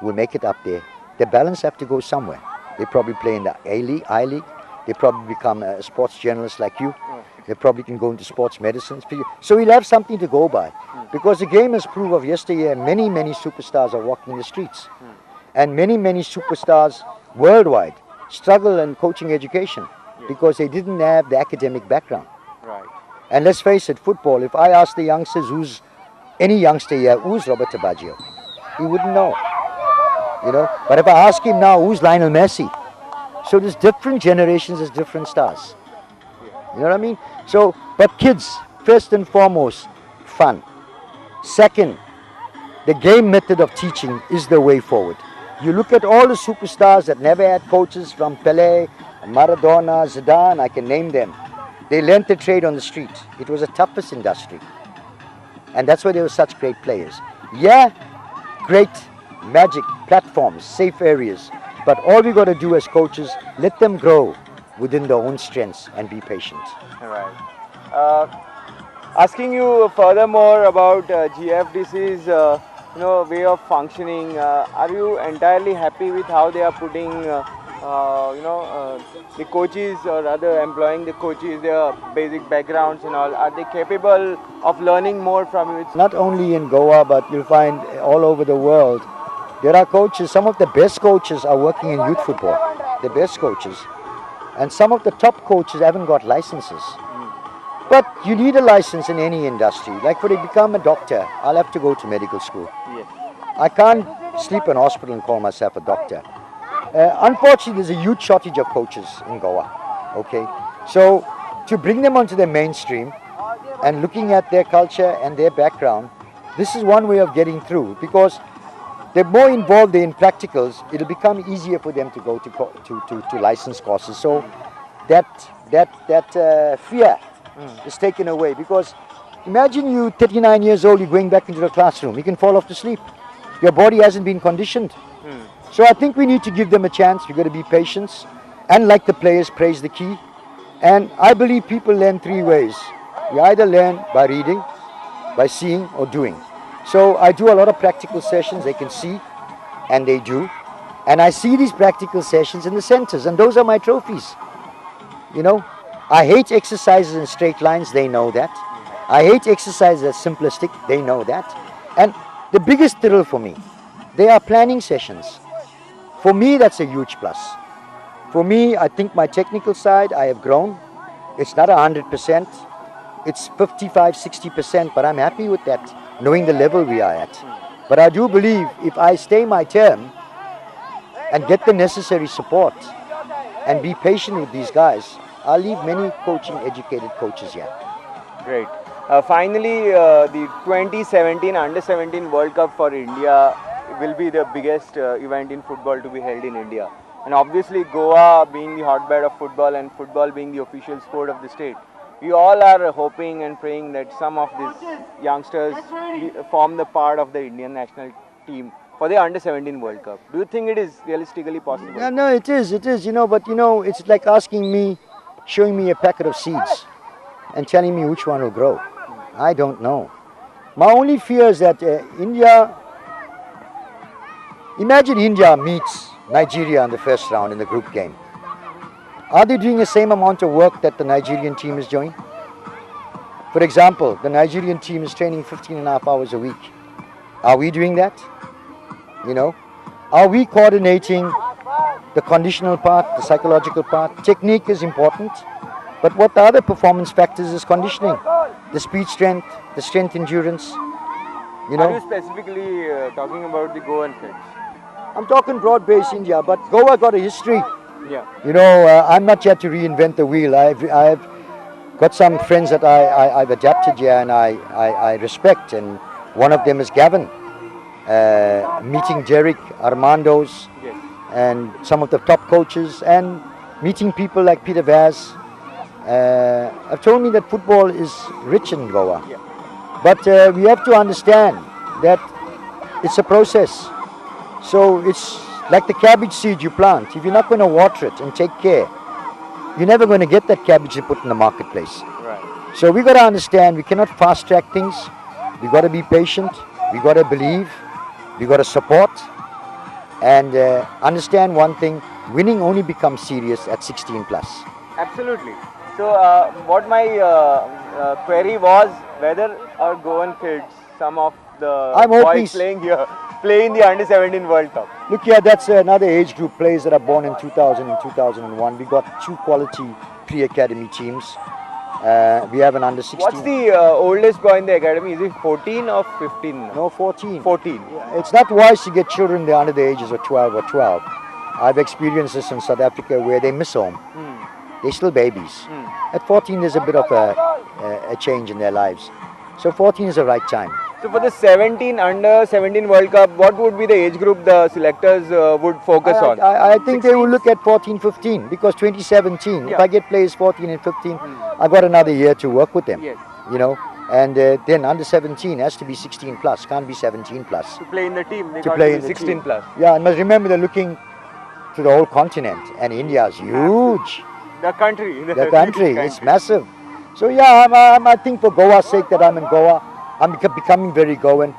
will make it up there. The balance have to go somewhere. They probably play in the A-League, I-League. They probably become a sports journalist like you. They probably can go into sports medicine. So he'll have something to go by. Because the game has proved of yesteryear, many, many superstars are walking the streets. And many, many superstars worldwide struggle in coaching education because they didn't have the academic background. Right. And let's face it, football, if I ask the youngsters any youngster here, who's Roberto Baggio? He wouldn't know. You know, but if I ask him now, who's Lionel Messi? So there's different generations, there's different stars. You know what I mean? So, but kids, first and foremost, fun. Second, the game method of teaching is the way forward. You look at all the superstars that never had coaches, from Pelé, Maradona, Zidane, I can name them. They learned the trade on the street. It was the toughest industry. And that's why they were such great players. Yeah, great magic platforms, safe areas. But all we got to do as coaches, let them grow within their own strengths and be patient. All right. Asking you furthermore about GFDC's way of functioning, are you entirely happy with how they are putting the coaches, or rather employing the coaches, their basic backgrounds and all? Are they capable of learning more from you? Not only in Goa, but you'll find all over the world, there are coaches, some of the best coaches are working in youth football, the best coaches. And some of the top coaches haven't got licenses. But you need a license in any industry. Like for to become a doctor, I'll have to go to medical school. Yes. I can't sleep in a hospital and call myself a doctor. Unfortunately, there's a huge shortage of coaches in Goa. Okay, so to bring them onto the mainstream and looking at their culture and their background, this is one way of getting through, because they're more involved in practicals. It'll become easier for them to go to license courses. So that fear is taken away, because imagine you 39 years old, you're going back into the classroom, you can fall off to sleep. Your body hasn't been conditioned. So I think we need to give them a chance. We've got to be patient, and like the players, praise the key. And I believe people learn three ways. You either learn by reading, by seeing, or doing. So I do a lot of practical sessions. They can see, and they do. And I see these practical sessions in the centers, and those are my trophies. You know, I hate exercises in straight lines. They know that. I hate exercises that's simplistic. They know that. And the biggest thrill for me, they are planning sessions. For me, that's a huge plus. For me, I think my technical side, I have grown. It's not 100%. It's 55, 60%, but I'm happy with that, knowing the level we are at. But I do believe if I stay my term and get the necessary support and be patient with these guys, I'll leave many educated coaches here. Great. Finally, the 2017 Under-17 World Cup for India will be the biggest event in football to be held in India. And obviously Goa being the hotbed of football and football being the official sport of the state, we all are hoping and praying that some of these youngsters form the part of the Indian national team for the Under-17 World Cup. Do you think it is realistically possible? Yeah, no, it is, but it's like asking me, showing me a packet of seeds and telling me which one will grow. I don't know. My only fear is that imagine India meets Nigeria in the first round in the group game. Are they doing the same amount of work that the Nigerian team is doing? For example, the Nigerian team is training 15.5 hours a week. Are we doing that? Are we coordinating the conditional part, the psychological part? Technique is important, but what the other performance factors is conditioning. The speed strength, the strength endurance. Are you specifically talking about the Goan kids? I'm talking broad-based India, but Goa got a history. Yeah. I'm not here to reinvent the wheel. I've got some friends that I've adapted here and I respect, and one of them is Gavin. Meeting Derek, Armando's, yes, and some of the top coaches, and meeting people like Peter Vaz. Have told me that football is rich in Goa. Yeah. But we have to understand that it's a process. So it's like the cabbage seed you plant. If you're not going to water it and take care, you're never going to get that cabbage you put in the marketplace. Right. So we got to understand we cannot fast track things. We got to be patient. We got to believe. We got to support. and understand one thing: winning only becomes serious at 16 plus. Absolutely. So, what my query was whether our Goan kids, some of the I'm hoping boys playing here, play in the Under 17 World Cup. Look here, that's another age group, players that are born in 2000 and 2001. We got 2 quality pre-academy teams. We have an under 16. What's the oldest boy in the academy? Is he 14 or 15? No, 14. 14. It's not wise to get children there under the ages of 12 or 12. I've experienced this in South Africa where they miss home. They're still babies. At 14, there's a bit of a change in their lives. So 14 is the right time. So for the Under 17 World Cup, what would be the age group the selectors would focus on? I think they will look at 14, 15 because 2017, if I get players 14 and 15, I've got another year to work with them. Yes. You know, and then under 17 has to be 16 plus, can't be 17 plus. To play in the team, they To got play to in be the 16 team. plus. Yeah, and must remember they're looking to the whole continent, and India is huge. The country. The country, it's massive. So yeah, I think for Goa's sake that I'm in Goa, I'm becoming very Goan.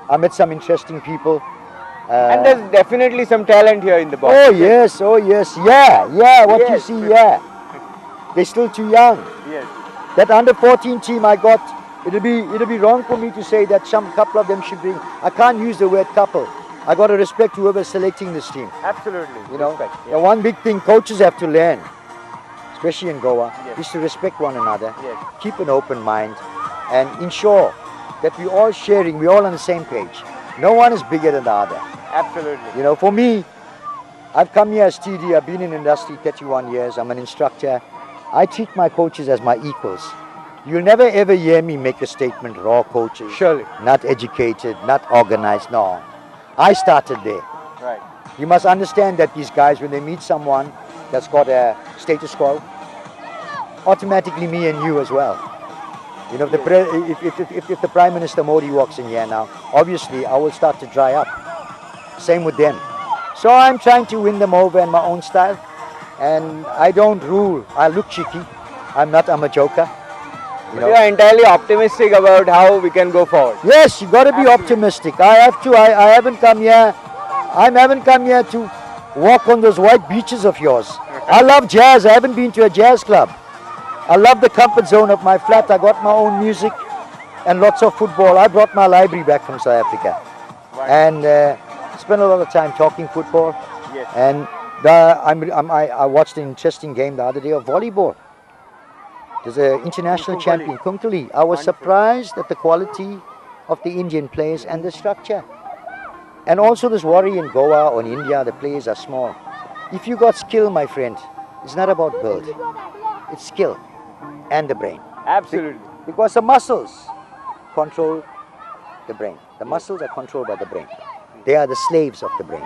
I met some interesting people. And there's definitely some talent here in the box. Oh yes, yeah, what you Yes. see, yeah. They're still too young. Yes. That under 14 team I got, it'll be wrong for me to say that some couple of them should be. I can't use the word couple. I got to respect whoever's selecting this team. Absolutely. You know, Respect, yes. the one big thing coaches have to learn, especially in Goa, Yes. is to respect one another, Yes. keep an open mind, and ensure that we're all sharing, we're all on the same page. No one is bigger than the other. Absolutely. You know, for me, I've come here as TD, I've been in industry 31 years, I'm an instructor. I treat my coaches as my equals. You'll never ever hear me make a statement, raw coaches, Surely. not educated, not organized, no. I started there. Right. You must understand that these guys, when they meet someone that's got a status quo, automatically me and you as well. You know, if the Prime Minister Modi walks in here now, obviously I will start to dry up. Same with them. So I'm trying to win them over in my own style. And I don't rule. I look cheeky. I'm a joker. You know? You are entirely optimistic about how we can go forward. Yes, you got to be optimistic. I have to. I haven't come here. I haven't come here to walk on those white beaches of yours. I love jazz. I haven't been to a jazz club. I love the comfort zone of my flat. I got my own music and lots of football. I brought my library back from South Africa, and spent a lot of time talking football. Yes. And I watched an interesting game the other day of volleyball. There's an international Kuntuli. champion, Kuntuli. I was surprised at the quality of the Indian players and the structure. And also this worry in Goa or in India, the players are small. If you got skill, my friend, it's not about build. It's skill and the brain. Absolutely. Because the muscles control the brain. The muscles are controlled by the brain. They are the slaves of the brain.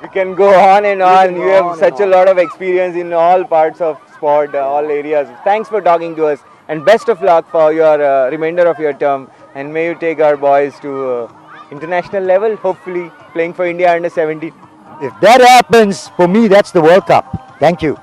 We can go on and on. can You go have on and such a on. lot of experience in all parts of sport, all areas. Thanks for talking to us, and best of luck for your remainder of your term. And may you take our boys to international level, hopefully playing for India under 17. If that happens, for me, that's the World Cup. Thank you.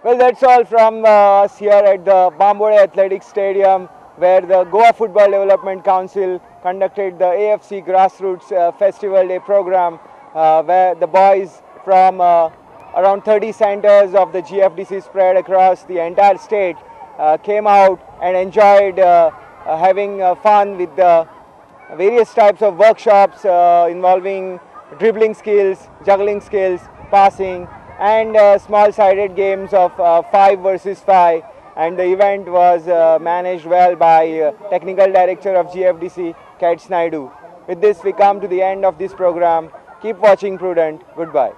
Well, that's all from us here at the Bambode Athletic Stadium, where the Goa Football Development Council conducted the AFC Grassroots Festival Day program, where the boys from around 30 centers of the GFDC spread across the entire state came out and enjoyed having fun with the various types of workshops involving dribbling skills, juggling skills, passing, and small-sided games of 5 versus 5. and the event was managed well by Technical Director of GFDC, Kat Naidu. With this, we come to the end of this program. Keep watching Prudent. Goodbye.